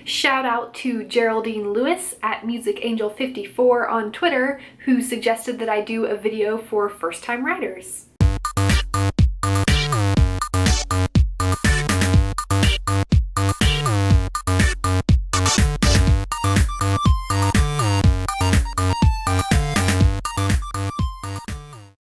Shout out to Geraldine Lewis at MusicAngel54 on Twitter, who suggested that I do a video for first-time writers.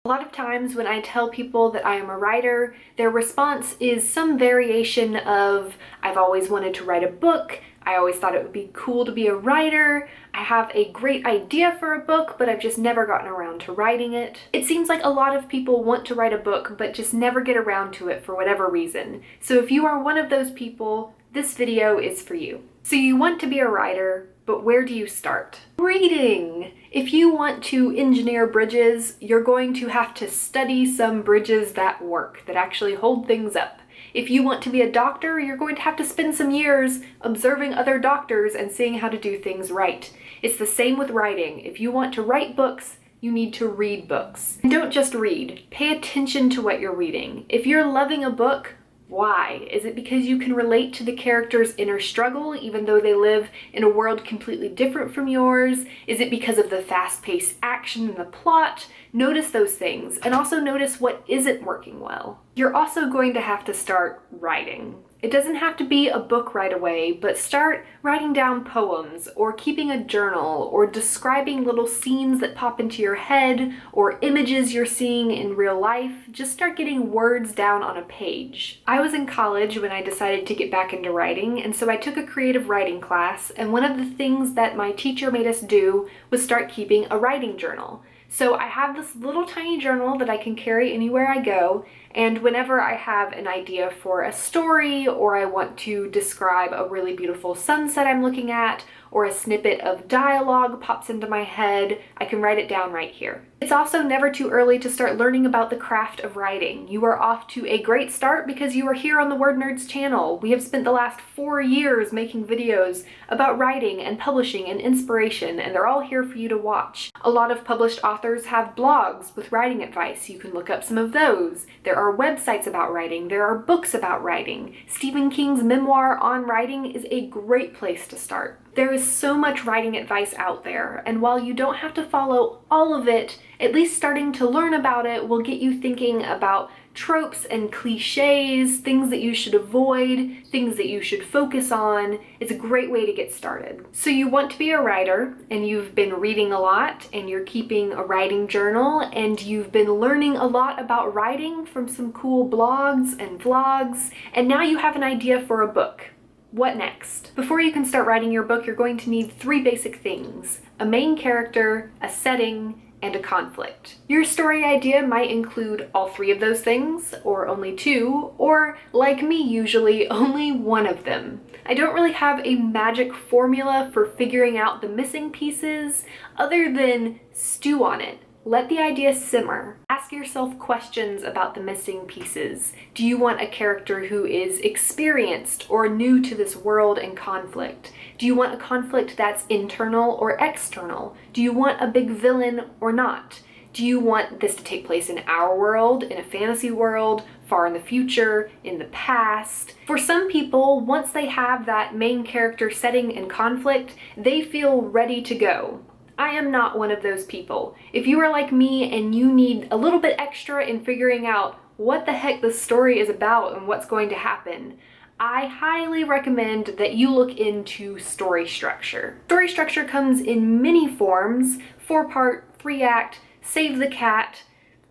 A lot of times when I tell people that I am a writer, their response is some variation of, I've always wanted to write a book, I always thought it would be cool to be a writer, I have a great idea for a book, but I've just never gotten around to writing it. It seems like a lot of people want to write a book, but just never get around to it for whatever reason. So if you are one of those people, this video is for you. So you want to be a writer, but where do you start? Reading! If you want to engineer bridges, you're going to have to study some bridges that work, that actually hold things up. If you want to be a doctor, you're going to have to spend some years observing other doctors and seeing how to do things right. It's the same with writing. If you want to write books, you need to read books. And don't just read. Pay attention to what you're reading. If you're loving a book, why? Is it because you can relate to the character's inner struggle even though they live in a world completely different from yours? Is it because of the fast-paced action in the plot? Notice those things, and also notice what isn't working well. You're also going to have to start writing. It doesn't have to be a book right away, but start writing down poems, or keeping a journal, or describing little scenes that pop into your head, or images you're seeing in real life. Just start getting words down on a page. I was in college when I decided to get back into writing, and so I took a creative writing class, and one of the things that my teacher made us do was start keeping a writing journal. So I have this little tiny journal that I can carry anywhere I go, and whenever I have an idea for a story, or I want to describe a really beautiful sunset I'm looking at, or a snippet of dialogue pops into my head, I can write it down right here. It's also never too early to start learning about the craft of writing. You are off to a great start because you are here on the WordNerds channel. We have spent the last 4 years making videos about writing and publishing and inspiration, and they're all here for you to watch. A lot of published authors have blogs with writing advice. You can look up some of those. There are websites about writing. There are books about writing. Stephen King's memoir on writing is a great place to start. There is so much writing advice out there, and while you don't have to follow all of it, at least starting to learn about it will get you thinking about tropes and cliches, things that you should avoid, things that you should focus on. It's a great way to get started. So you want to be a writer, and you've been reading a lot, and you're keeping a writing journal, and you've been learning a lot about writing from some cool blogs and vlogs, and now you have an idea for a book. What next? Before you can start writing your book, you're going to need 3 basic things: a main character, a setting, and a conflict. Your story idea might include all 3 of those things, or only 2, or, like me usually, only 1 of them. I don't really have a magic formula for figuring out the missing pieces, other than stew on it. Let the idea simmer. Ask yourself questions about the missing pieces. Do you want a character who is experienced or new to this world and conflict? Do you want a conflict that's internal or external? Do you want a big villain or not? Do you want this to take place in our world, in a fantasy world, far in the future, in the past? For some people, once they have that main character setting and conflict, they feel ready to go. I am not one of those people. If you are like me and you need a little bit extra in figuring out what the heck the story is about and what's going to happen, I highly recommend that you look into story structure. Story structure comes in many forms: 4-part, 3-act, Save the Cat,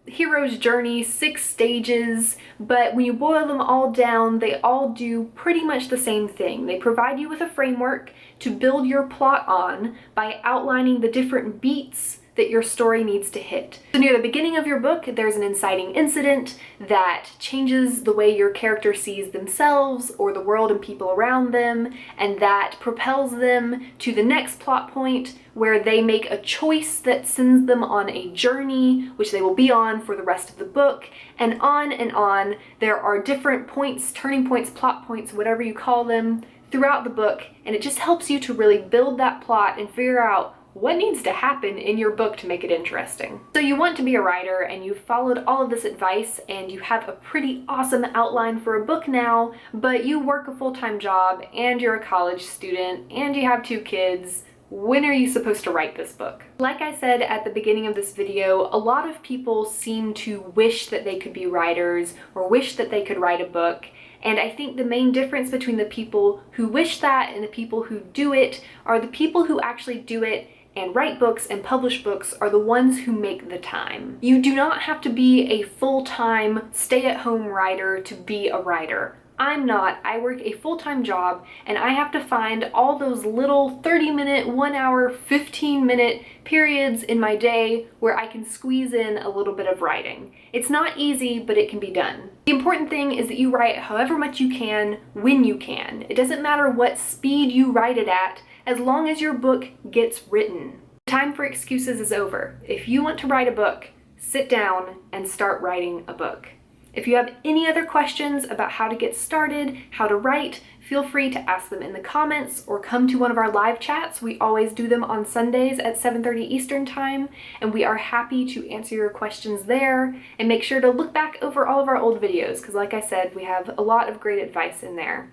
hero's journey, 6 stages, but when you boil them all down, they all do pretty much the same thing. They provide you with a framework to build your plot on by outlining the different beats that your story needs to hit. So near the beginning of your book, there's an inciting incident that changes the way your character sees themselves or the world and people around them, and that propels them to the next plot point where they make a choice that sends them on a journey, which they will be on for the rest of the book, and on and on. There are different points, turning points, plot points, whatever you call them, throughout the book, and it just helps you to really build that plot and figure out what needs to happen in your book to make it interesting. So you want to be a writer and you've followed all of this advice and you have a pretty awesome outline for a book now, but you work a full-time job and you're a college student and you have 2 kids. When are you supposed to write this book? Like I said at the beginning of this video, a lot of people seem to wish that they could be writers or wish that they could write a book. And I think the main difference between the people who wish that and the people who do it are the people who actually do it and write books and publish books are the ones who make the time. You do not have to be a full-time, stay-at-home writer to be a writer. I'm not. I work a full-time job and I have to find all those little 30-minute, 1-hour, 15-minute periods in my day where I can squeeze in a little bit of writing. It's not easy, but it can be done. The important thing is that you write however much you can, when you can. It doesn't matter what speed you write it at, as long as your book gets written. Time for excuses is over. If you want to write a book, sit down and start writing a book. If you have any other questions about how to get started, how to write, feel free to ask them in the comments or come to one of our live chats. We always do them on Sundays at 7:30 Eastern Time, and we are happy to answer your questions there. And make sure to look back over all of our old videos, because like I said, we have a lot of great advice in there.